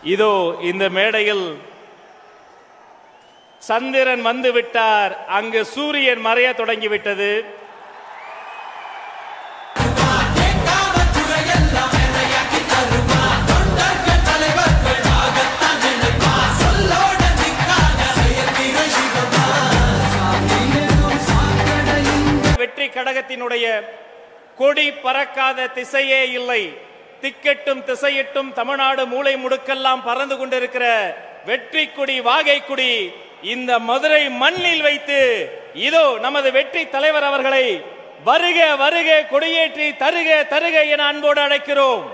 இதோ இந்த மேடையில் சந்திரன் வந்து விட்டார், அங்கு சூரியன் மறைய தொடங்கிவிட்டது. வெற்றி கடகத்தினுடைய கொடி பறக்காத திசையே இல்லை. திக்கெட்டும் திசையிட்டும் தமிழ்நாடு மூளை முடுக்கெல்லாம் பறந்து கொண்டிருக்கிற வெற்றி கொடி, வாகை கொடி இந்த மதுரை மண்ணில் வைத்து இதோ நமது வெற்றி தலைவர் அவர்களை வருக வருக கொடியேற்றி தருக தருக என அன்போடு அழைக்கிறோம்.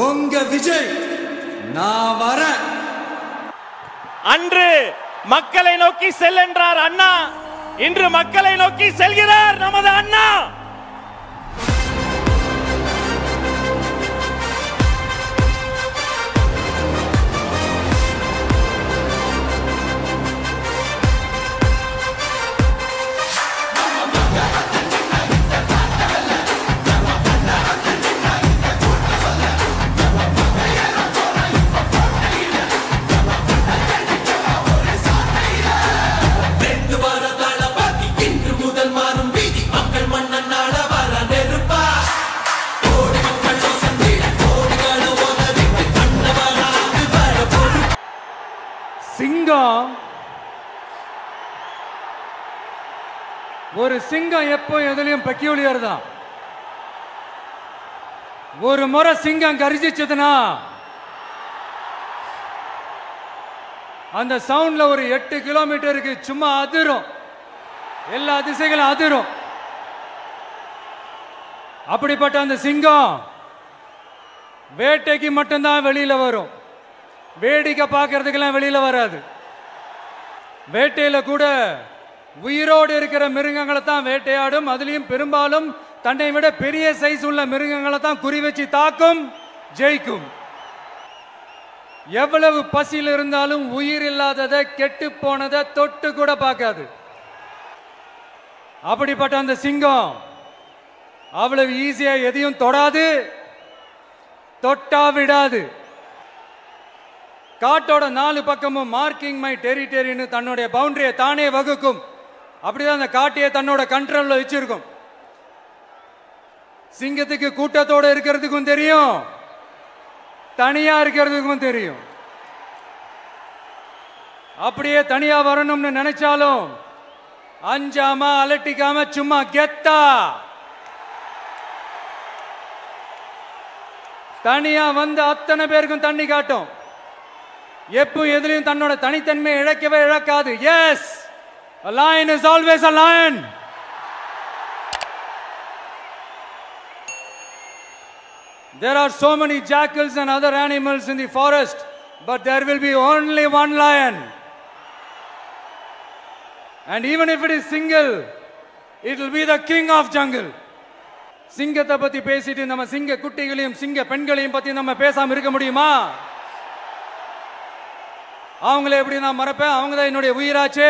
உங்க விஜய் நான் வரேன். அன்று மக்களை நோக்கி செல்கின்றார் அண்ணா, இன்று மக்களை நோக்கி செல்கிறார் நமது அண்ணா. சிங்கம், ஒரு சிங்கம் எப்போ எதுலயும் பெக்யூலியர் தான். ஒரு முறை சிங்கம் கர்ஜிச்சதுன்னா அந்த சவுண்ட்ல ஒரு 8 கிலோமீட்டருக்கு சும்மா அதிரும், எல்லா திசைகளும் அதிரும். அப்படிப்பட்ட அந்த சிங்கம் வேட்டைக்கு மட்டும்தான் வெளியில வரும், வேடிக்கை பார்க்கறதுக்கெல்லாம் வெளியில வராது. வேட்டையில கூட உயிரோடு இருக்கிற மிருகங்களை தான் வேட்டையாடும். அதுலயும் பெரும்பாலும் தன்னை விட பெரிய சைஸ் உள்ள மிருகங்களை தான் குறி வச்சு தாக்கும், ஜெயிக்கும். எவ்வளவு பசியில் இருந்தாலும் உயிர் இல்லாததை, கெட்டு போனதை தொட்டு கூட பார்க்காது. அப்படிப்பட்ட அந்த சிங்கம் அவ்வளவு ஈஸியா எதையும் தொடாது, தொட்டா விடாது. காட்டோட 4 பக்கமும் மார்க்கிங் மை டெரிட்டரின்னு தன்னுடைய பவுண்டரியை தானே வகுக்கும். அப்படிதான் அந்த காட்டையை தன்னோட கண்ட்ரோல்ல வச்சிருக்கும். சிங்கத்துக்கு கூட்டத்தோட இருக்கிறதுக்கும் தெரியும், தனியா இருக்கிறதுக்கும் தெரியும். அப்படியே தனியா வரணும்னு நினைச்சாலும் அஞ்சாம அலட்டிக்காம சும்மா கெத்தா தனியா வந்து அத்தனை பேருக்கும் தண்ணி காட்டும். எப்போ எதிலையும் தன்னோட தனித்தன்மையை இழக்கவே இழக்காது. Yes, a lion is always a lion. There are so many jackals and other animals in the forest, but there will be only one lion. And even if it is single, it will be the king of jungle. சிங்கத்தை பத்தி பேசிட்டு நம்ம சிங்க குட்டிகளையும் சிங்க பெண்களையும் பத்தி நம்ம பேசாம இருக்க முடியுமா? அவங்கள எப்படி நான் மறப்பேன்? அவங்க தான் என்னுடைய உயிராச்சு.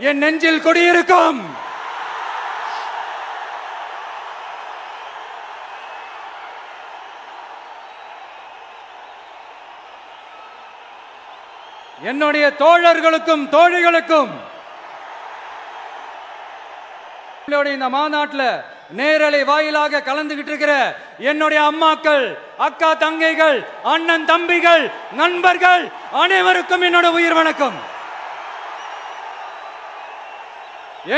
என் நெஞ்சில் குடியிருக்கும். என்னுடைய தோழர்களுக்கும் தோழிகளுக்கும் இந்த மாநாட்டில் நேரலை வாயிலாக கலந்துகிட்டு இருக்கிற என்னுடைய அம்மாக்கள், அக்கா தங்கைகள், அண்ணன் தம்பிகள், நண்பர்கள் அனைவருக்கும் என்னோட உயிர் வணக்கம்.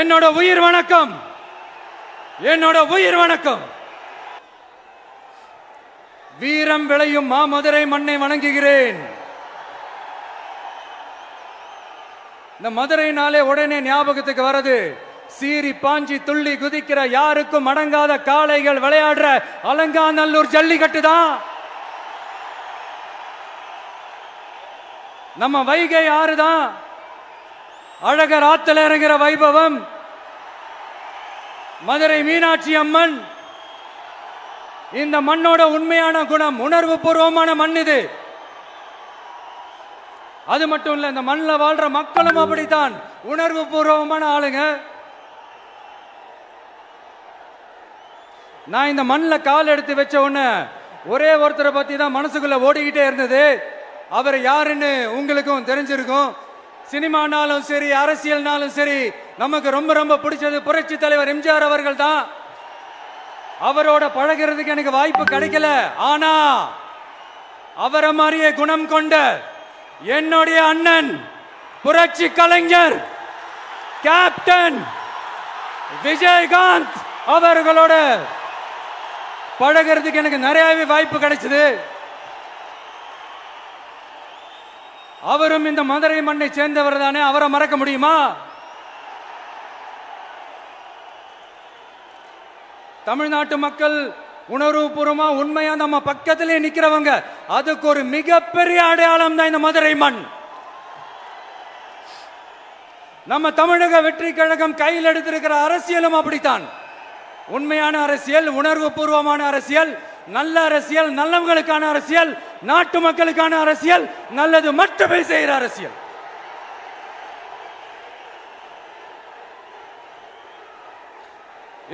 என்னோட உயிர் வணக்கம். என்னோட உயிர் வணக்கம். வீரம் விளையும் மாமதுரை மண்ணை வணங்குகிறேன். இந்த மதுரைனாலே உடனே ஞாபகத்துக்கு வரது சீறி பாஞ்சி துள்ளி குதிக்கிற யாருக்கும் அடங்காத காளைகள் விளையாடுற அலங்காநல்லூர் ஜல்லிக்கட்டு தான். நம்ம வைகை ஆறுதான் அழகர் ஆத்துல இறங்குற வைபவம். மதுரை மீனாட்சி அம்மன் இந்த மண்ணோட உண்மையான குணம், உணர்வு பூர்வமான மண் இது. அது மட்டும் இல்ல, இந்த மண்ணில் வாழ்ற மக்களும் அப்படித்தான் உணர்வு பூர்வமான ஆளுங்க. நான் இந்த மண்ணில் கால் எடுத்து வச்ச உடனே ஒரே ஒருத்தரை பத்தி தான் மனசுக்குள்ள ஓடிக்கிட்டே இருந்தது. அவர் யாருன்னு உங்களுக்கும் தெரிஞ்சிருக்கும். சினிமானாலும் சரி, அரசியல்னாலும் சரி, நமக்கு ரொம்ப ரொம்ப பிடிச்சது புரட்சி தலைவர் எம்ஜிஆர் அவர்கள் தான். அவரோட பழகிறதுக்கு எனக்கு வாய்ப்பு கிடைக்கல. ஆனா அவரை மாதிரியே குணம் கொண்ட என்னுடைய அண்ணன் புரட்சி கலைஞர் கேப்டன் விஜயகாந்த் அவர்களோட பழகிறதுக்கு எனக்கு நிறையவே வாய்ப்பு கிடைச்சது. அவரும் இந்த மதுரை மண்ணை சேர்ந்தவர் தானே, அவரை மறக்க முடியுமா? தமிழ்நாட்டு மக்கள் உணர்வுபூர்வமா உண்மையா நம்ம பக்கத்திலே நிக்கிறவங்க, அதுக்கு ஒரு மிகப்பெரிய அடையாளம் தான் இந்த மதுரை மண். நம்ம தமிழக வெற்றி கழகம் கையில் எடுத்திருக்கிற அரசியலும் அப்படித்தான். உண்மையான அரசியல், உணர்வு பூர்வமான அரசியல், நல்ல அரசியல், நல்லவங்களுக்கான அரசியல், நாட்டு மக்களுக்கான அரசியல், நல்லது மட்டுமே செய்கிற அரசியல்.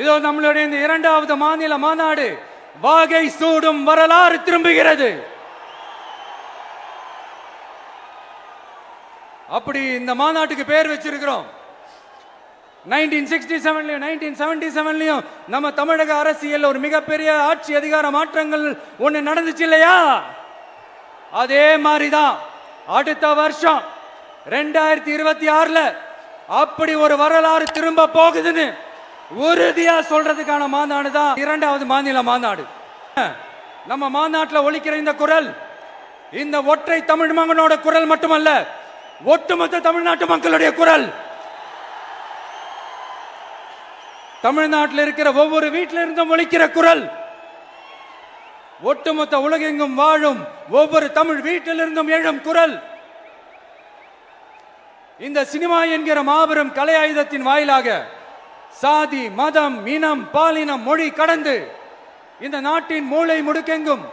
இதோ நம்மளுடைய இந்த இரண்டாவது மாநில மாநாடு வாகை சூடும் வரலாறு திரும்புகிறது. அப்படி இந்த மாநாட்டுக்கு பேர் வச்சிருக்கிறோம். 1967லயும் 1977லயும் நம்ம தமிழக அரசியல் ஒரு மிகப்பெரிய ஆட்சி அதிகார மாற்றங்கள் ஒண்ணு நடந்துச்சு இல்லையா? அதே மாதிரிதான் அடுத்த வருஷம் 2026ல அப்படி ஒரு வரலாறு திரும்ப போகுதுன்னு உறுதியா சொல்றதுக்கான மாநாடு தான் இரண்டாவது மாநில மாநாடு. நம்ம மாநாட்டில் ஒலிக்கிற இந்த குரல், இந்த ஒற்றை தமிழ் மகனோட குரல் மட்டுமல்ல, ஒட்டுமொத்த தமிழ்நாட்டு மக்களுடைய குரல். தமிழ்நாட்டில் இருக்கிற ஒவ்வொரு வீட்டில இருந்தும் ஒலிக்கிற குரல், ஒட்டுமொத்த உலகெங்கும் வாழும் ஒவ்வொரு தமிழ் வீட்டிலிருந்தும் எழும் குரல். இந்த சினிமா என்கிற மாபெரும் கலை ஆயுதத்தின் வாயிலாக சாதி, மதம், இனம், பாலினம், மொழி கடந்து இந்த நாட்டின் மூளை முடுக்கெங்கும்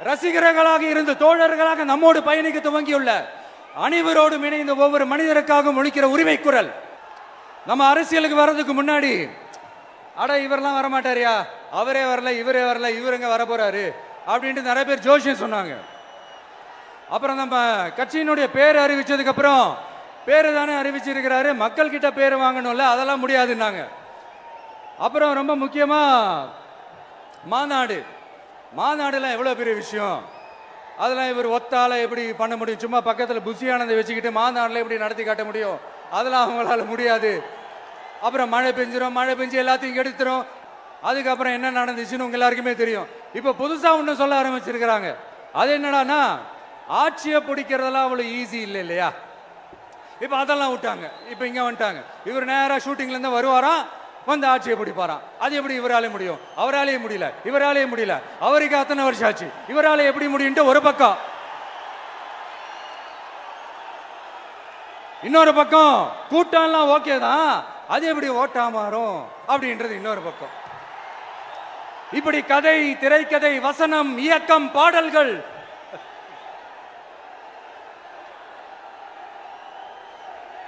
ரசிகர்களாக இருந்து தோழர்களாக நம்மோடு பயணிக்க துவங்கியுள்ள அனைவரோடும் இணைந்த ஒவ்வொரு மனிதருக்காகவும் ஒலிக்கிற உரிமை குரல். நம்ம அரசியலுக்கு வர்றதுக்கு முன்னாடி, அட இவரெல்லாம் வரமாட்டாரியா, அவரே வரல, இவரே வரல, இவருங்க வர போறாரு அப்படின்ட்டு நிறைய பேர் ஜோசியம் சொன்னாங்க. அப்புறம் நம்ம கட்சியினுடைய பேர் அறிவிச்சதுக்கு அப்புறம், பேரு தானே அறிவிச்சிருக்கிறாரு, மக்கள் கிட்ட பேர் வாங்கணும்ல, அதெல்லாம் முடியாதுன்னாங்க. அப்புறம் ரொம்ப முக்கியமா மாநாடுலாம் எவ்வளவு பெரிய விஷயம், அதெல்லாம் இவர் ஒத்தால எப்படி பண்ண முடியும், சும்மா பக்கத்தில் புஷியானதை வச்சுக்கிட்டு மாநாடுல எப்படி நடத்தி காட்ட முடியும், அதெல்லாம் அவங்களால முடியாது. அப்புறம் மழை பெஞ்சு எல்லாத்தையும் கெடுத்துரும். அதுக்கப்புறம் என்ன நடந்துச்சுன்னு உங்க எல்லாருக்குமே தெரியும். இப்ப புதுசா ஒண்ணு சொல்ல ஆரம்பிச்சிருக்கிறாங்க. அது என்னடானா, ஆட்சியை பிடிக்கிறதெல்லாம் அவ்வளவு ஈஸி இல்லை இல்லையா? இப்ப அதெல்லாம் விட்டாங்க. இப்ப இங்க வந்துட்டாங்க. இவர் நேரா ஷூட்டிங்ல இருந்து வருவாராம், வந்து ஆட்சியை பிடிப்பாராம். அது எப்படி இவராலே முடியும்? அவராலேயே முடியல, இவராலேயே முடியல, அவருக்கு அத்தனை வருஷம் ஆச்சு, இவராலே எப்படி முடியும் ஒரு பக்கம். இன்னொரு பக்கம் கூட்டம் எல்லாம் ஓகே தான், அது எப்படி ஓட்டா மாறும் அப்படின்றது இன்னொரு பக்கம். இப்படி கதை, திரைக்கதை, வசனம், இயக்கம், பாடல்கள்,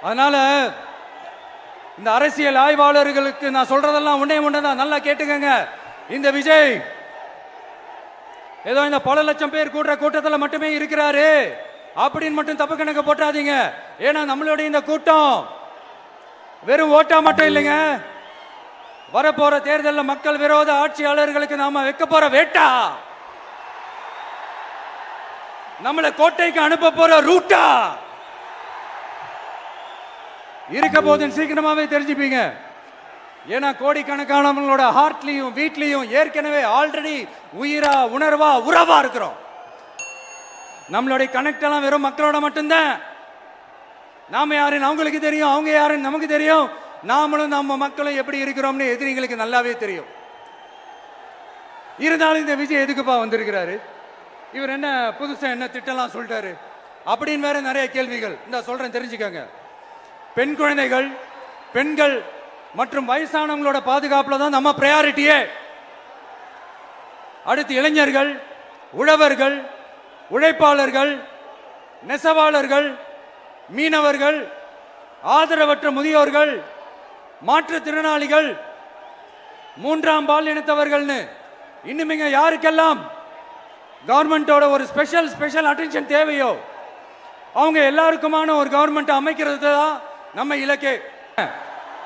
அதனால இந்த அரசியல் ஆய்வாளர்களுக்கு நான் சொல்றதெல்லாம் ஒன்னேதான், நல்லா கேட்டுக்கங்க. இந்த விஜய் ஏதோ இந்த பல லட்சம் பேர் கூடுற கூட்டத்தில் மட்டுமே இருக்கிறாரு அப்படின்னு மட்டும் தப்பு கணக்கு போட்டாதீங்க. ஏன்னா நம்மளுடைய இந்த கூட்டம் வெறும் ஓட்டா மட்டும் இல்லைங்க, வரப்போற தேர்தலில் மக்கள் விரோத ஆட்சியாளர்களுக்கு நாம வைக்க போற வேட்டா, நம்மளை கோட்டைக்கு அனுப்ப போற ரூட்டா இருக்க போதுன்னு சீக்கிரமாவே தெரிஞ்சுப்பீங்க. ஏன்னா கோடிக்கணக்கானவங்களோட ஹார்ட்லயும் வீட்லயும் ஏற்கனவே ஆல்ரெடி உயிரா, உணர்வா, உறவா இருக்கிறோம். நம்மளுடைய கனெக்ட் எல்லாம் வெறும் மக்களோட மட்டும்தான். நாம யாருன்னு அவங்களுக்கு தெரியும், அவங்க யாருன்னு நமக்கு தெரியும். நாமளும் நம்ம மக்களும் எப்படி இருக்கிறோம்னு எதிரிங்களுக்கு நல்லாவே தெரியும். இருந்தாலும் இந்த விஜய் எதுக்குப்பா வந்திருக்கிறாரு? இவர் என்ன புதுசா என்ன திட்டம்லாம் சொல்லிட்டாரு? அப்படின்னு வேற நிறைய கேள்விகள் இந்த சொல்றேன், தெரிஞ்சுக்கங்க. பெண் குழந்தைகள், பெண்கள் மற்றும் வயசானவங்களோட பாதுகாப்புல தான் நம்ம பிரையாரிட்டியே. அடுத்து இளைஞர்கள், உழவர்கள், உழைப்பாளர்கள், நெசவாளர்கள், மீனவர்கள், ஆதரவற்ற முதியோர்கள், மாற்றுத்திறனாளிகள், மூன்றாம் பால் இனத்தவர்கள்னு இன்னும் இங்க யாருக்கெல்லாம் கவர்மெண்டோட ஒரு ஸ்பெஷல் அட்டென்ஷன் தேவையோ அவங்க எல்லாருக்குமான ஒரு கவர்மெண்ட் அமைக்கிறது தான் நம்ம இலக்கே.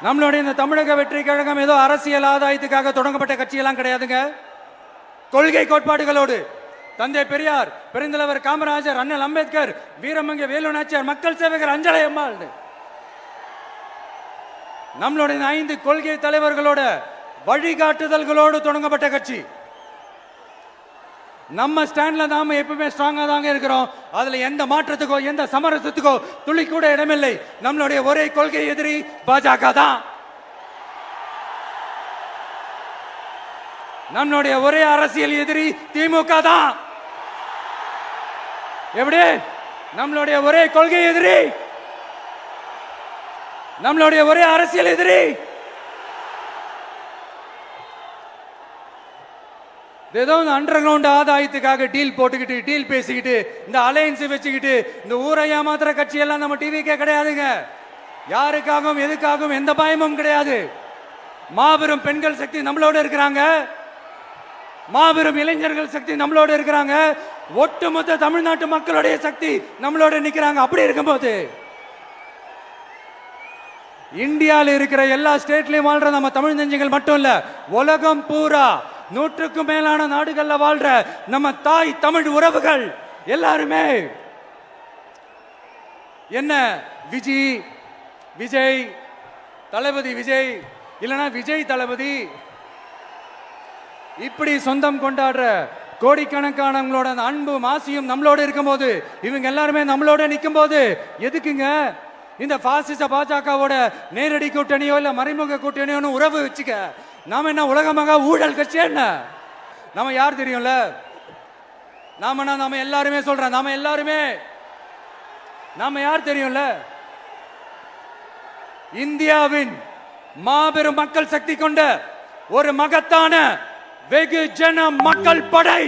நம்மளுடைய இந்த தமிழக வெற்றி கழகம் ஏதோ அரசியல் ஆதாயத்துக்காக தொடங்கப்பட்ட கட்சியெல்லாம் கிடையாதுங்க. கொள்கை கோட்பாடுகளோடு தந்தை பெரியார், பெருந்தலைவர் காமராஜர், அண்ணல் அம்பேத்கர், வீரமங்க வேலு நாச்சியார், மக்கள் சேவகர் அஞ்சலை அம்மாள், நம்மளுடைய 5 கொள்கை தலைவர்களோட வழிகாட்டுதல்களோடு தொடங்கப்பட்ட கட்சி. நம்ம ஸ்டாண்ட்ல நாம எப்பவுமே ஸ்ட்ராங்கா தாங்க இருக்கிறோம். அதுல எந்த மாற்றத்துக்கோ எந்த சமரசத்துக்கோ துளி கூட இடமில்லை. நம்மளுடைய ஒரே கொள்கை எதிரி பாஜக தான். நம்மளுடைய ஒரே அரசியல் எதிரி திமுக தான். எப்படி? நம்மளுடைய ஒரே கொள்கை எதிரி, நம்மளுடைய ஒரே அரசியல் எதிரி ஏதோ அண்டர் கிரவுண்ட் ஆதாயத்துக்காக டீல் போட்டுக்கிட்டு, டீல் பேசிக்கிட்டு, இந்த அலையன்ஸ் வச்சுக்கிட்டு இந்த ஊரை ஏமாத்துற கட்சி எல்லாம் நம்ம டிவிக்கே கிடையாதுங்க. யாருக்காகவும் எதுக்காகவும் எந்த பயமும் கிடையாது. மாபெரும் பெண்கள் சக்தி நம்மளோட இருக்கிறாங்க, மாபெரும் இளைஞர்கள் சக்தி நம்மளோட இருக்கிறாங்க, ஒட்டுமொத்த தமிழ்நாட்டு மக்களுடைய சக்தி நம்மளோட நிக்கிறாங்க. அப்படி இருக்கும்போது இந்தியாவில் இருக்கிற எல்லா ஸ்டேட்லயும் வாழ்ற நம்ம தமிழ் நெஞ்சங்கள் மட்டும் இல்ல, உலகம் பூரா 100க்கும் மேலான நாடுகள்ல வாழ்ற நம்ம தாய் தமிழ் உறவுகள் எல்லாருமே என்ன விஜய் தளபதி விஜய் இல்லனா விஜய் தளபதி இப்படி சொந்தம் கொண்டாடுற கோடிக்கணக்கானவங்களோட அன்பு மாசியும் நம்மளோட இருக்கும்போது, இவங்க எல்லாருமே நம்மளோட நிற்கும் போது எதுக்குங்க இந்த பாசிச பாஜகவோட நேரடி கூட்டணியோ இல்ல மறைமுக கூட்டணியோ உறவு வச்சுக்க? நாம என்ன உலகமாக ஊழல் கட்சி? என்ன நாம யார் தெரியும்ல? நாம எல்லாருமே சொல்றோம், நாம யார் தெரியும்ல? இந்தியாவின் மாபெரும் மக்கள் சக்தி கொண்ட ஒரு மகத்தான வெகுஜன மக்கள் படை.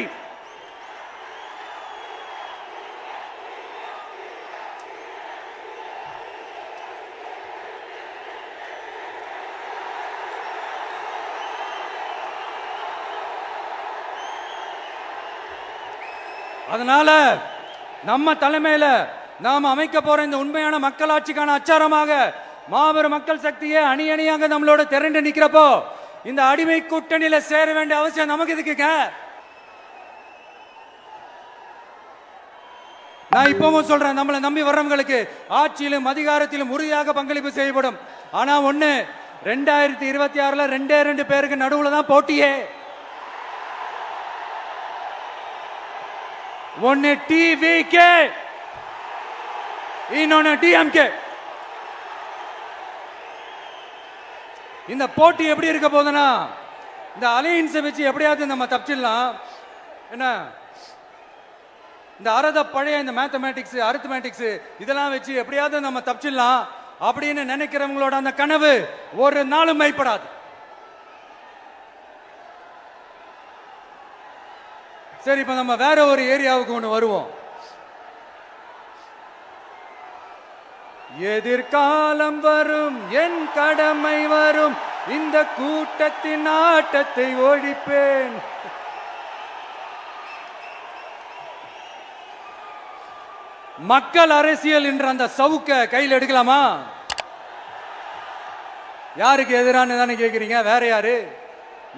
அதனால நம்ம தலைமையில நாம் அமைக்க போற இந்த உண்மையான மக்களாட்சிக்கான அச்சாரமாக மாபெரும் மக்கள் சக்தியே அணி அணியாக நம்மளோட திரண்டு நிக்கிறப்போ இந்த அடிமை கூட்டணியில சேர வேண்டிய அவசியம் நமக்கு எதுக்குங்க? நான் இப்பவும் சொல்றேன், நம்மளை நம்பி வர்றவங்களுக்கு ஆட்சியிலும் அதிகாரத்திலும் உறுதியாக பங்களிப்பு செய்யப்படும். ஆனா ஒண்ணு, 2026ல 2 பேருக்கு நடுவுல தான் போட்டியே. ஒன்னு டிவிகே, இன்னொன்னு டிஎம்கே. இந்த போட்டி எப்படி இருக்க போதுன்னா, இந்த அலையன்ஸை வச்சு எப்படியாவது நம்ம தப்பிச்சிடலாம். என்ன இந்த பழைய இந்த மேத்தமேட்டிக்ஸ், அரித்மேட்டிக்ஸ் இதெல்லாம் வச்சு எப்படியாவது நம்ம தப்பிச்சிடலாம் அப்படின்னு நினைக்கிறவங்களோட அந்த கனவு ஒரு நாளும் மைப்படாது. சரி, இப்ப நம்ம வேற ஒரு ஏரியாவுக்கு ஒன்று வருவோம். எதிர்காலம் வரும், என் கடமை வரும், இந்த கூட்டத்தின் ஆட்டத்தை ஒழிப்பேன். மக்கள் அரசியல் என்ற அந்த சவுக்க கையில் எடுக்கலாமா? யாருக்கு எதிரான தானே கேட்கிறீங்க? வேற யாரு?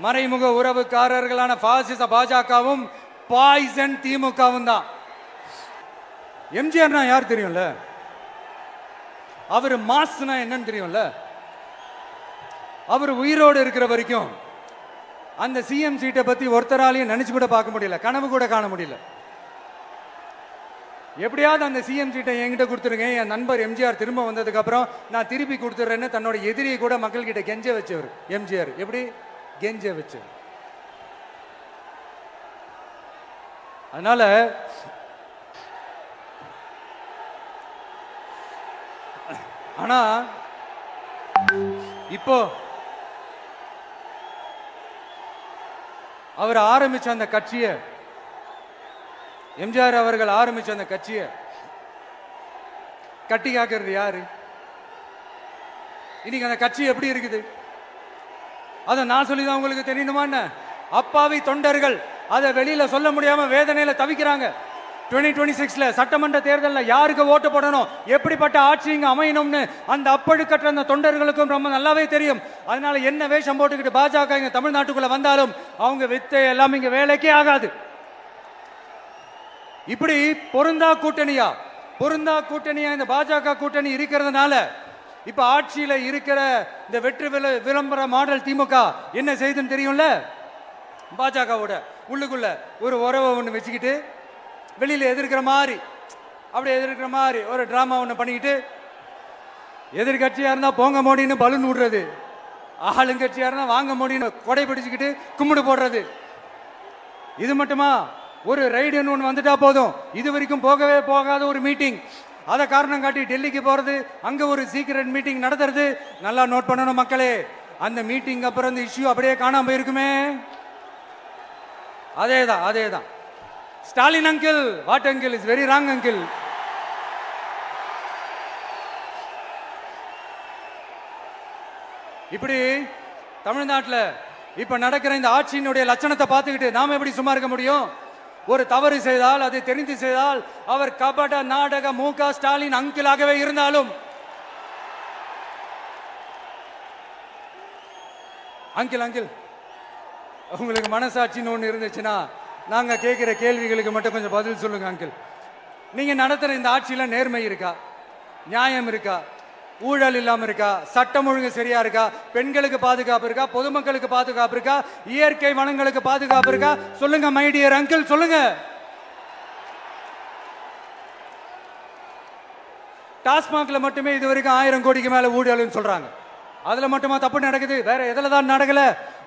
மறைமுக உறவுக்காரர்களான பாசிச பாஜகவும் பாய்சன் திமுகவும் தான். எம்ஜிஆர்னா யார் தெரியும்ல? அவர் மாஸ்னா என்னன்னு தெரியும்ல? அவர் உயிரோடு இருக்கிற வரைக்கும் அந்த சிஎம் சீட்டை பத்தி ஒருத்தராலையும் நினைச்சு கூட பார்க்க முடியல, கனவு கூட காண முடியல. எப்படியாவது அந்த சிஎம் சீட்டை என்கிட்ட கொடுத்துருங்க, என் நண்பர் எம்ஜிஆர் திரும்ப வந்ததுக்கு அப்புறம் நான் திருப்பி கொடுத்துறேன்னு தன்னோட எதிரியை கூட மக்கள் கிட்ட கெஞ்ச வச்சவர் எம்ஜிஆர். எப்படி கெஞ்ச வச்சு? அதனால ஆனா இப்போ அவர் ஆரம்பிச்ச அந்த கட்சியை, எம்ஜிஆர் அவர்கள் ஆரம்பிச்ச அந்த கட்சியை கட்டி காக்கிறது யாரு? இன்னைக்கு அந்த கட்சி எப்படி இருக்குது? அதை நான் சொல்லிதான் உங்களுக்கு தெரியணுமா என்ன? அப்பாவி தொண்டர்கள் அதை வெளியில சொல்ல முடியாம வேதனையில தவிக்கிறாங்க. 2026 சட்டமன்ற தேர்தலில் யாருக்கு ஓட்டு போடணும், எப்படிப்பட்ட ஆட்சி இங்க அமையணும்னு அந்த அப்பழுக்கற்ற அந்த தொண்டர்களுக்கும் ரொம்ப நல்லாவே தெரியும். அதனால என்ன வேஷம் போட்டுக்கிட்டு பாஜக இங்க தமிழ்நாட்டுக்குள்ள வந்தாலும் அவங்க வித்தை எல்லாம் இங்க வேலைக்கே ஆகாது. இப்படி பொருந்தா கூட்டணியா இந்த பாஜக கூட்டணி இருக்கிறதுனால இப்ப ஆட்சியில இருக்கிற இந்த வெற்றி விளம்பர மாடல் திமுக என்ன செய்யுதுன்னு தெரியும்ல? பாஜகவோட உள்ளுக்குள்ள ஒரு உறவை ஒண்ணு வச்சுக்கிட்டு வெளியில எதிர்க்கிற மாதிரி ஒரு டிராமா ஒண்ணு பண்ணிக்கிட்டு, எதிர்கட்சியா இருந்தா போங்க மோடின்னு பலூன் விடுறது, ஆளுங்கட்சியா இருந்தா வாங்க மோடின்னு கொடை பிடிச்சுக்கிட்டு கும்பிடு போடுறது. இது மட்டுமா? ஒரு ரைடுன்னு ஒன்று வந்துட்டா போதும், இது வரைக்கும் போகவே போகாத ஒரு மீட்டிங், அதை காரணம் காட்டி டெல்லிக்கு போறது, அங்க ஒரு சீக்ரெட் மீட்டிங் நடத்துறது. நல்லா நோட் பண்ணணும் மக்களே, அந்த மீட்டிங் அப்புறம் இந்த இஷ்யூ அப்படியே காணாம போயிருக்குமே. அதேதான் Stalin uncle, what uncle is very wrong uncle. இப்படி தமிழ்நாட்டில் இப்ப நடக்கிற இந்த ஆட்சியினுடைய லட்சணத்தை பார்த்துக்கிட்டு நாம எப்படி சும்மா இருக்க முடியும்? ஒரு தவறு செய்தால், அதை தெரிந்து செய்தால், அவர் கபட நாடக மு.க. ஸ்டாலின் அங்கிளாகவே இருந்தாலும், அங்கிள் உங்களுக்கு மனசாட்சின்னு ஒன்று இருந்துச்சுன்னா நாங்க கேட்கிற கேள்விகளுக்கு மட்டும் கொஞ்சம் பதில் சொல்லுங்க அங்கிள். நீங்க நடத்துற இந்த ஆட்சியில நேர்மை இருக்கா, நியாயம் இருக்கா, ஊழல் இல்லாம இருக்கா, சட்டம் ஒழுங்கு சரியா இருக்கா, பெண்களுக்கு பாதுகாப்பு இருக்கா, பொதுமக்களுக்கு பாதுகாப்பு இருக்கா, இயற்கை வளங்களுக்கு பாதுகாப்பு இருக்கா? சொல்லுங்க மை டியர் அங்கிள், சொல்லுங்க. டாஸ்மாக்ல மட்டுமே இது வரைக்கும் 1000 கோடிக்கு மேல ஊழல்னு சொல்றாங்க. அதுல மட்டுமா தப்பு நடக்குது? வேற எதுல தான் நடக்கல?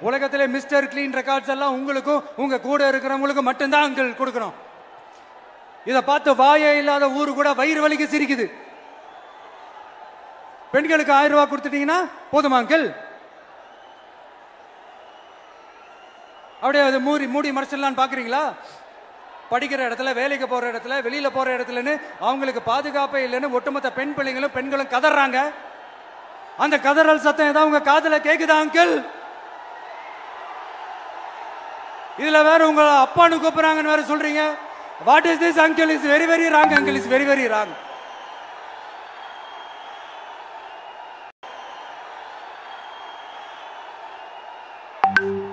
உலகத்திலே மிஸ்டர் கிளீன் ரெக்கார்ட்ஸ் எல்லாம் உங்களுக்கும் உங்க கூட இருக்கிறவங்களுக்கும் மட்டும்தான் அங்கிள் கொடுக்கணும். இதை பார்த்து வாயே இல்லாத ஊரு கூட வயிறு வலிக்கு சிரிக்குது. பெண்களுக்கு 1000 ரூபாய் கொடுத்துட்டீங்கன்னா போதுமா அங்கிள்? அப்படியே அதை மூடி மறைச்சிடலான்னு பாக்குறீங்களா? படிக்கிற இடத்துல, வேலைக்கு போற இடத்துல, வெளியில போற இடத்துலன்னு அவங்களுக்கு பாதுகாப்பே இல்லைன்னு ஒட்டுமொத்த பெண்களும் கதறாங்க. அந்த கதறல் சத்தம் ஏதாவது உங்க காதுல கேக்குதா அங்கிள்? இதுல வேற உங்க அப்பான்னு கூப்பிடுறாங்கன்னு வேற சொல்றீங்க. What is this uncle? Is very very wrong uncle, is very very wrong.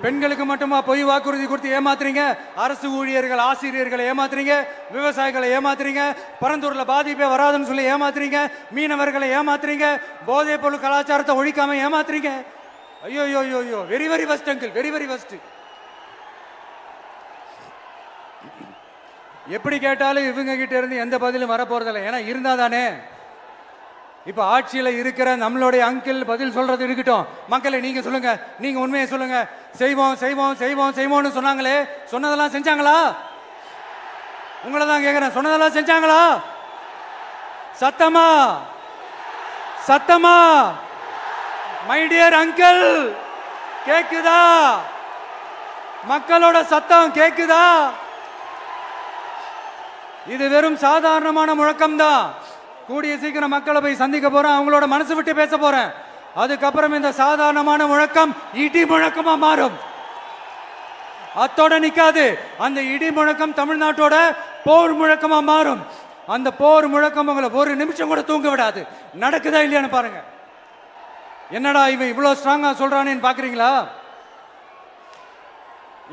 பெண்களுக்கு மட்டுமா பொய் வாக்குறுதி கொடுத்து ஏமாத்துறீங்க? அரசு ஊழியர்கள், ஆசிரியர்களை ஏமாத்துறீங்க, விவசாயிகளை ஏமாத்துறீங்க, பரந்தூர்ல பாதிப்பே வராதுன்னு சொல்லி ஏமாத்துறீங்க, மீனவர்களை ஏமாத்துறீங்க, போதைப் பொருள் கலாச்சாரத்தை ஒழிக்காம ஏமாத்துறீங்க. ஐயோ, very very first uncle, very very first. எப்படி கேட்டாலும் இவங்க கிட்ட இருந்து எந்த பதிலும் வரப்போறதில்லை. ஏன்னா இருந்தா தானே. இப்ப ஆட்சியில இருக்கிற நம்மளுடைய அங்கிள் பதில் சொல்றது இருக்கட்டும். மக்களை நீங்க சொல்லுங்க, நீங்க உண்மையை சொல்லுங்க. செய்வோம்னு சொன்னாங்களே, சொன்னதெல்லாம் செஞ்சாங்களா? உங்களை தான் கேக்குறேன், சொன்னதெல்லாம் செஞ்சாங்களா? சத்தமா மை டியர் அங்கிள், கேக்குதா? மக்களோட சத்தம் கேக்குதா? இது வெறும் சாதாரணமான முழக்கம் தான். கூடிய சீக்கிரம் மக்களை போய் சந்திக்க போறேன், அவங்களோட மனசு விட்டு பேச போறேன். அதுக்கப்புறம் இந்த சாதாரணமான முழக்கம் இடி முழக்கமா மாறும். அத்தோட நிக்காது. அந்த இடி முழக்கம் தமிழ்நாட்டோட போர் முழக்கமா மாறும். அந்த போர் முழக்கம் உங்களை ஒரு நிமிஷம் கூட தூங்க விடாது. நடக்குதா இல்லையான்னு பாருங்க. என்னடா இவன் இவ்வளவு ஸ்ட்ராங்கா சொல்றானேன்னு பாக்குறீங்களா?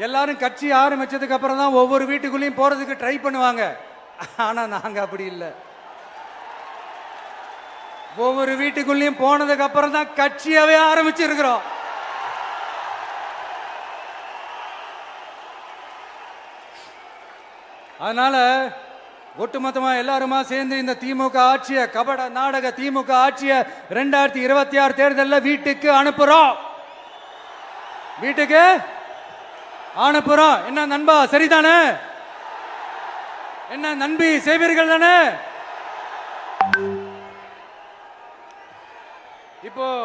எல்லாரும் கட்சி ஆரம்பிச்சதுக்கு அப்புறம் தான் ஒவ்வொரு வீட்டுக்குள்ளேயும் போறதுக்கு ட்ரை பண்ணுவாங்க. ஆனா நாங்க அப்படி இல்லை. ஒவ்வொரு வீட்டுக்குள்ளேயும் போனதுக்கு அப்புறம் தான் கட்சியாவே ஆரம்பிச்சிருக்கிறோம். அதனால ஒட்டுமொத்தமா எல்லாருமா சேர்ந்து இந்த திமுக ஆட்சிய, கபட நாடக திமுக ஆட்சிய 2026 தேர்தலில் வீட்டுக்கு அனுப்புறோம். என்ன நண்பா, சரிதானே? என்ன நண்பி, செய்வீர்கள் தானே? இப்போ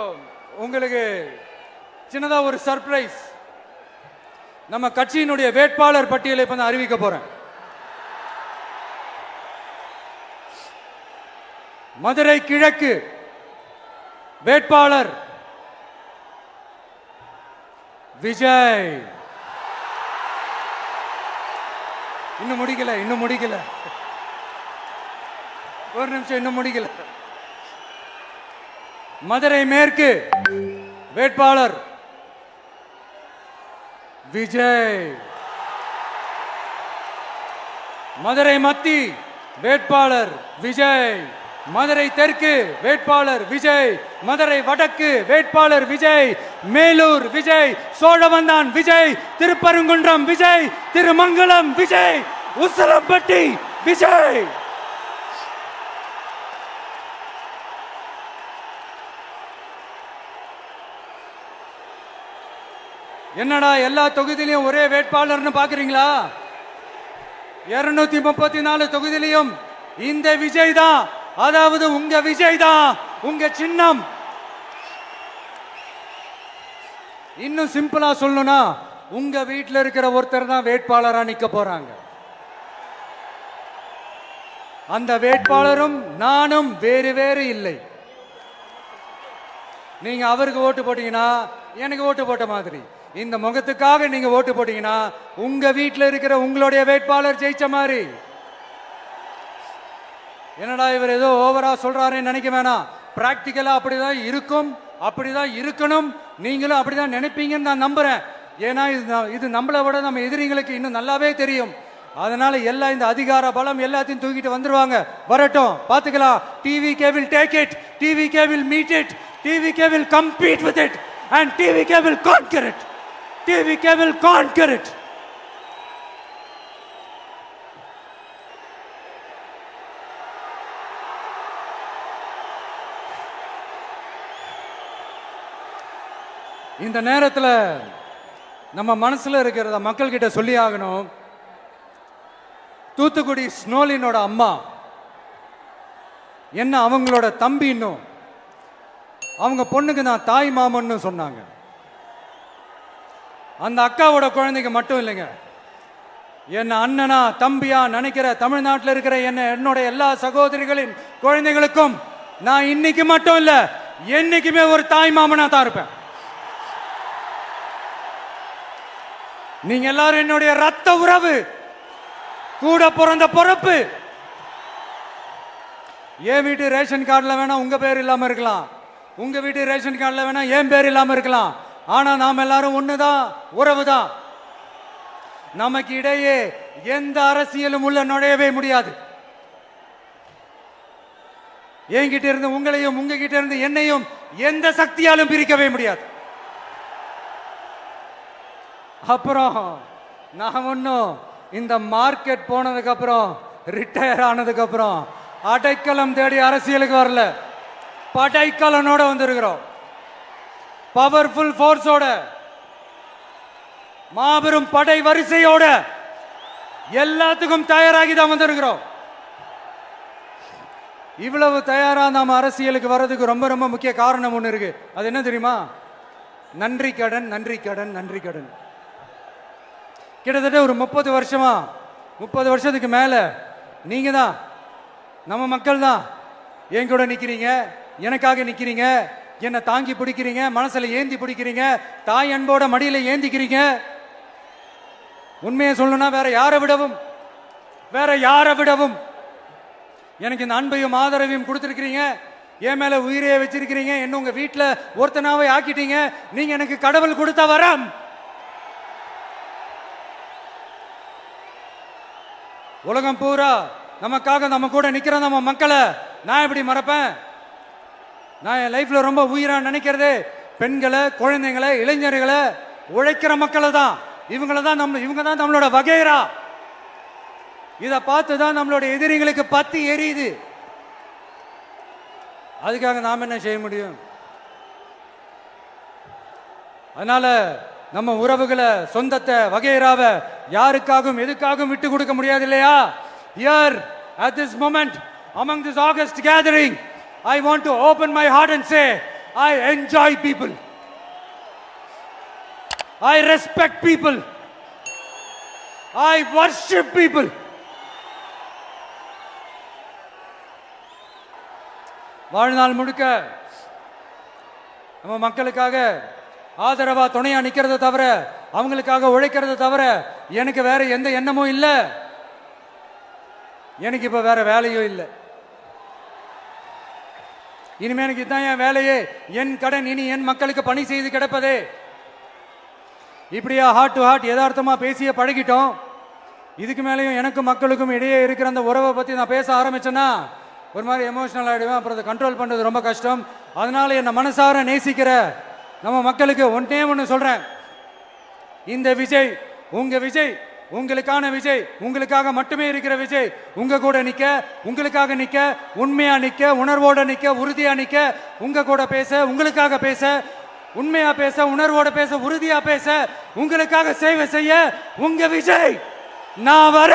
உங்களுக்கு சின்னதா ஒரு சர்ப்ரைஸ். நம்ம கட்சியினுடைய வேட்பாளர் பட்டியலை இப்ப நான் அறிவிக்க போறேன். மதுரை கிழக்கு வேட்பாளர் விஜய். இன்னும் முடிக்கல, ஒரு நிமிஷம், இன்னும் முடிக்கல. மதுரை மேற்கு வேட்பாளர் விஜய். மதுரை மத்தி வேட்பாளர் விஜய். மதுரை தெற்கு வேட்பாளர் விஜய். மதுரை வடக்கு வேட்பாளர் விஜய். மேலூர் விஜய். சோழவந்தான் விஜய். திருப்பரங்குன்றம் விஜய். திருமங்கலம் விஜய். உசிலம்பட்டி விஜய். என்னடா எல்லா தொகுதியிலையும் ஒரே வேட்பாளர்னு பாக்குறீங்களா? 234 தொகுதியிலையும் இந்த விஜய் தான், அதாவது உங்க விஜய் தான் உங்க சின்னம். இன்னும் சிம்பிளா சொல்லணும்னா உங்க வீட்டில் இருக்கிற ஒருத்தர் தான் வேட்பாளரா நிக்க போறாங்க. அந்த வேட்பாளரும் நானும் வேறு வேறு இல்லை. நீங்க அவருக்கு ஓட்டு போட்டீங்கன்னா எனக்கு ஓட்டு போட்ட மாதிரி, இந்த முகத்துக்காக நீங்க ஓட்டு போட்டீங்கன்னா உங்க வீட்டில் இருக்கிற உங்களுடைய வேட்பாளர் ஜெயிச்ச மாதிரி. என்னடா இவர் ஏதோ ஓவரா சொல்றாருன்னு நினைக்க வேணாம். பிராக்டிக்கலா அப்படிதான் இருக்கும், அப்படிதான் இருக்கணும். நீங்களும் அப்படிதான் நினைப்பீங்கன்னு நான் நம்புறேன். ஏன்னா இது நம்மளை விட நம்ம எதிரிங்களுக்கு இன்னும் நல்லாவே தெரியும். அதனால எல்லாம் இந்த அதிகார பலம் எல்லாத்தையும் தூக்கிட்டு வந்துருவாங்க. வரட்டும், பாத்துக்கலாம். TVK will take it, TVK will meet it, TVK will compete with it and TVK will conquer it. TVK will conquer it. இந்த நேரத்தில் நம்ம மனசுல இருக்கிறத மக்கள் கிட்ட சொல்லி ஆகணும். தூத்துக்குடி ஸ்னோலினோட அம்மா என்ன அவங்களோட தம்பி, இன்னும் அவங்க பொண்ணுக்கு நான் தாய் மாமன்னு சொன்னாங்க. அந்த அக்காவோட குழந்தைக்கு மட்டும் இல்லைங்க, என்ன அண்ணனா தம்பியா நினைக்கிற தமிழ்நாட்டில் இருக்கிற என்னோட எல்லா சகோதரிகளின் குழந்தைகளுக்கும் நான் இன்னைக்கு மட்டும் இல்ல, என்னைக்குமே ஒரு தாய் மாமனா தான் இருப்பேன். நீங்க எல்லாரும் என்னுடைய ரத்த உறவு, கூட பிறந்த பொறுப்பு. என் வீட்டு ரேஷன் கார்டுல வேணா உங்க பேர் இல்லாம இருக்கலாம், உங்க வீட்டு ரேஷன் கார்டுல வேணா என் பேர் இல்லாம இருக்கலாம். ஆனா நாம் எல்லாரும் ஒண்ணுதான், உறவுதான். நமக்கு இடையே எந்த அரசியலும் உள்ள நுழையவே முடியாது. என்கிட்ட இருந்து உங்களையும் உங்ககிட்ட இருந்து என்னையும் எந்த சக்தியாலும் பிரிக்கவே முடியாது. அப்புறம் நான் ஒன்னும் இந்த மார்க்கெட் போனதுக்கு அப்புறம், ரிட்டையர் ஆனதுக்கு அப்புறம் அடைக்கலம் தேடி அரசியலுக்கு வரல, படைக்கலனோட வந்திருக்கிறோம். பவர்ஃபுல் போர்ஸோட, மாபெரும் படை வரிசையோட, எல்லாத்துக்கும் தயாராகி தான் வந்திருக்கிறோம். இவ்வளவு தயாரா நாம அரசியலுக்கு வர்றதுக்கு ரொம்ப ரொம்ப முக்கிய காரணம் ஒண்ணு இருக்கு. அது என்ன தெரியுமா? நன்றி கடன், நன்றி கடன், நன்றி கடன். கிட்டத்தட்ட ஒரு 30 வருஷத்துக்கு மேல நீங்க தான், நம்ம மக்கள் தான் என் கூட நிக்கிறீங்க, எனக்காக நிக்கிறீங்க, என்னை தாங்கி பிடிக்கிறீங்க, மனசுல ஏந்தி பிடிக்கிறீங்க, தாய் அன்போட மடியில ஏந்திக்கிறீங்க. உண்மையை சொல்லணும்னா வேற யாரை விடவும் எனக்கு இந்த அன்பையும் ஆதரவையும் கொடுத்திருக்கிறீங்க. என் மேல உயிரையே வச்சிருக்கிறீங்க. என்ன உங்க வீட்டுல ஒருத்தனாவே ஆக்கிட்டீங்க. நீங்க எனக்கு கடவுள் கொடுத்த வரம். உலகம் பூரா நமக்காக நம்ம கூட நிக்கிற நம்ம மக்களை நான் எப்படி மறப்பேன்? நான் என் லைஃப்ல ரொம்ப உயிரா நினைக்கிறது பெண்களை, குழந்தைங்களை, இளைஞர்களை, உழைக்கிற மக்களை தான். இவங்க தான் நம்மளோட வகைரா. இதை பார்த்துதான் நம்மளோட எதிரிகளுக்கு பத்தி எரியுது. அதுக்காக நாம என்ன செய்ய முடியும்? அதனால நம்ம உறவுகளை, சொந்தத்தை, வகைராவை யாருக்காகவும் எதுக்காகவும் விட்டு கொடுக்க முடியாது இல்லையா? Here at this moment among this August gathering I want to open my heart and say I enjoy people. I respect people. I worship people. வாழ்நாள் முழுக்க நம்ம மக்களுக்காக ஆதரவா துணையா நிக்கிறத தவிர, அவங்களுக்காக உழைக்கிறத தவிர எனக்கு வேற எந்த எண்ணமும் இல்ல. எனக்கு இப்ப வேற வேலையும் இல்லை. இனிமே எனக்கு இதுதான் என் வேலையே. என் கடன் இனி என் மக்களுக்கு பணி செய்து கிடப்பதே. இப்படியா ஹார்ட் டு ஹார்ட் யதார்த்தமா பேசிய பழகிட்டோம். இதுக்கு மேலேயும் எனக்கும் மக்களுக்கும் இடையே இருக்கிற அந்த உறவை பத்தி நான் பேச ஆரம்பிச்சேன்னா ஒரு மாதிரி எமோஷனல் ஆயிடுவேன். அப்புறம் அதை கண்ட்ரோல் பண்றது ரொம்ப கஷ்டம். அதனால என்ன மனசார நேசிக்கிற நம்ம மக்களுக்கு ஒண்ணு சொல்றேன். இந்த விஜய் உங்க விஜய், உங்களுக்கான விஜய், உங்களுக்காக மட்டுமே இருக்கிற விஜய். உங்க கூட நிக்க, உங்களுக்காக நிக்க, உண்மையா நிக்க, உணர்வோட நிக்க, உறுதியா நிக்க, உங்க கூட பேச, உங்களுக்காக பேச, உண்மையா பேச, உணர்வோட பேச, உறுதியா பேச, உங்களுக்காக சேவை செய்ய உங்க விஜய் நான் வர.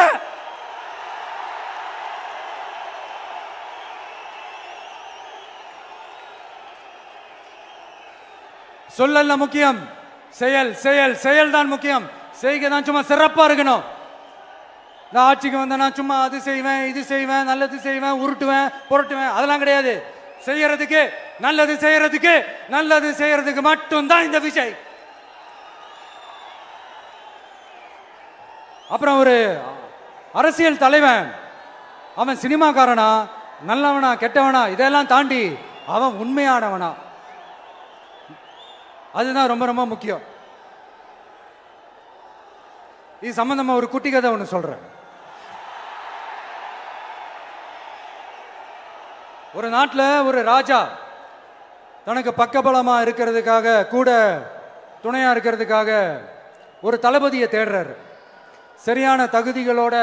சொல்லல முக்கியம், செயல் செயல் செயல் தான் முக்கியம். செய்கை தான் சும்மா சிறப்பா இருக்கணும். நான் ஆட்சிக்கு வந்தேன்னா சும்மா அது செய்வேன், இது செய்வேன், நல்லது செய்வேன், உருட்டுவேன், புரட்டுவேன், அதெல்லாம் கிடையாது. செய்யறதுக்கு, நல்லது செய்யறதுக்கு, நல்லது செய்யறதுக்கு மட்டும்தான் இந்த விஜய். அப்புறம் ஒரு அரசியல் தலைவன் அவன் சினிமாக்காரனா, நல்லவனா, கெட்டவனா, இதெல்லாம் தாண்டி அவன் உண்மையானவனா, அதுதான் ரொம்ப ரொம்ப முக்கியம். இது சம்பந்தமா ஒரு குட்டி கதை ஒன்று சொல்றேன். ஒரு நாட்டில் ஒரு ராஜா தனக்கு பக்கபலமா இருக்கிறதுக்காக, கூட துணையா இருக்கிறதுக்காக ஒரு தளபதியை தேடுறாரு. சரியான தகுதிகளோட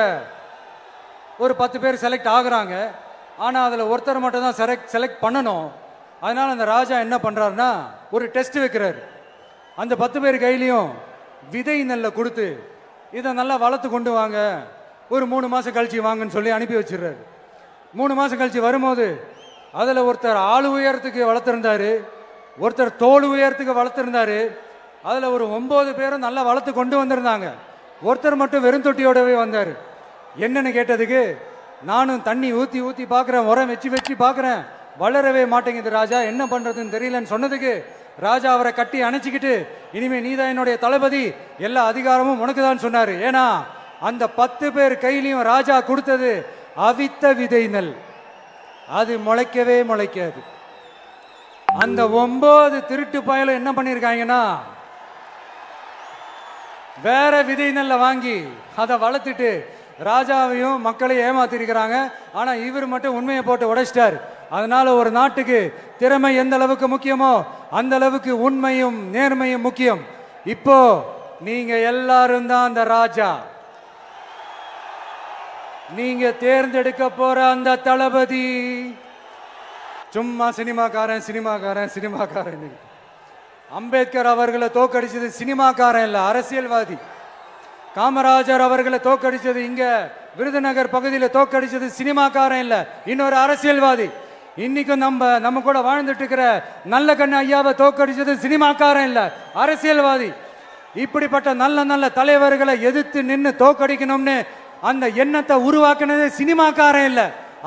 ஒரு 10 பேர் செலக்ட் ஆகுறாங்க. ஆனா அதுல ஒருத்தர் மட்டும் தான் செலக்ட் பண்ணணும். அதனால அந்த ராஜா என்ன பண்றாருன்னா ஒரு டெஸ்ட் வைக்கிறாரு. அந்த 10 பேர் கையிலையும் விதை நெல்லை கொடுத்து இதை நல்லா வளர்த்து கொண்டு வாங்க, ஒரு 3 மாசம் கழிச்சு வாங்கன்னு சொல்லி அனுப்பி வச்சிடுறாரு. 3 மாசம் கழிச்சு வரும்போது அதுல ஒருத்தர் ஆளு உயரத்துக்கு வளர்த்திருந்தாரு, ஒருத்தர் தோல் உயரத்துக்கு வளர்த்திருந்தாரு. அதுல ஒரு 9 பேரும் நல்லா வளர்த்து கொண்டு வந்திருந்தாங்க. ஒருத்தர் மட்டும் வெறும் தொட்டியோடவே வந்தாரு. என்னன்னு கேட்டதுக்கு, நானும் தண்ணி ஊத்தி ஊத்தி பாக்குறேன், உரம் வச்சு வச்சு பாக்குறேன், வளரவே மாட்டேங்குது ராஜா, என்ன பண்றதுன்னு தெரியலன்னு சொன்னதுக்கு ராஜா அவரை கட்டி அணைச்சிக்கிட்டு, இனிமே நீதான் என்னுடைய தளபதி, எல்லா அதிகாரமும் உனக்கு தான் சொன்னாரு. ஏன்னா அந்த 10 பேர் கையிலையும் ராஜா கொடுத்தது அவித்த விதை நெல், அது முளைக்கவே முளைக்காது. அந்த 9 திருட்டு பயலும் என்ன பண்ணிருக்காங்கன்னா வேற விதை நெல்லை வாங்கி அதை வளர்த்துட்டு ராஜாவையும் மக்களையும் ஏமாத்திருக்கிறாங்க. ஆனா இவர் மட்டும் உண்மையை போட்டு உடைச்சிட்டார். அதனால ஒரு நாட்டுக்கு திறமை எந்த அளவுக்கு முக்கியமோ அந்த அளவுக்கு உண்மையும் நேர்மையும் முக்கியம். இப்போ நீங்க எல்லாரும் தான் அந்த ராஜா. நீங்க தேர்ந்தெடுக்க போற அந்த தளபதி சும்மா சினிமாக்காரன் சினிமாக்காரன் சினிமாக்காரன். அம்பேத்கர் அவர்களை தோக்கடிச்சது சினிமாக்காரன் இல்ல, அரசியல்வாதி. காமராஜர் அவர்களை தோக்கடிச்சது, இங்க விருதுநகர் பகுதியில் தோக்கடிச்சது சினிமாக்காரன் இல்ல, இன்னொரு அரசியல்வாதி. இன்னைக்கும் நம்ம கூட வாழ்ந்துட்டு இருக்கிற நல்ல கண்ணு ஐயாவை தோக்கடிச்சது சினிமாக்காரன் இல்ல, அரசியல்வாதி. இப்படிப்பட்ட நல்ல நல்ல தலைவர்களை எதிர்த்து நின்று தோக்கடிக்கணும்னு அந்த எண்ணத்தை உருவாக்குனது சினிமாக்காரன் இல்ல,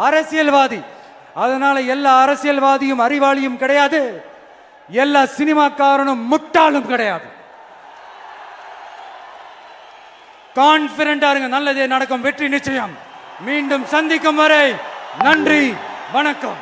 அரசியல்வாதி. அதனால எல்லா அரசியல்வாதியும் அறிவாளியும் கிடையாது, எல்லா சினிமாக்காரனும் முட்டாளும் கிடையாது. கான்பிடண்டா இருங்க, நல்லதே நடக்கும், வெற்றி நிச்சயம். மீண்டும் சந்திக்கும் வரை நன்றி, வணக்கம்.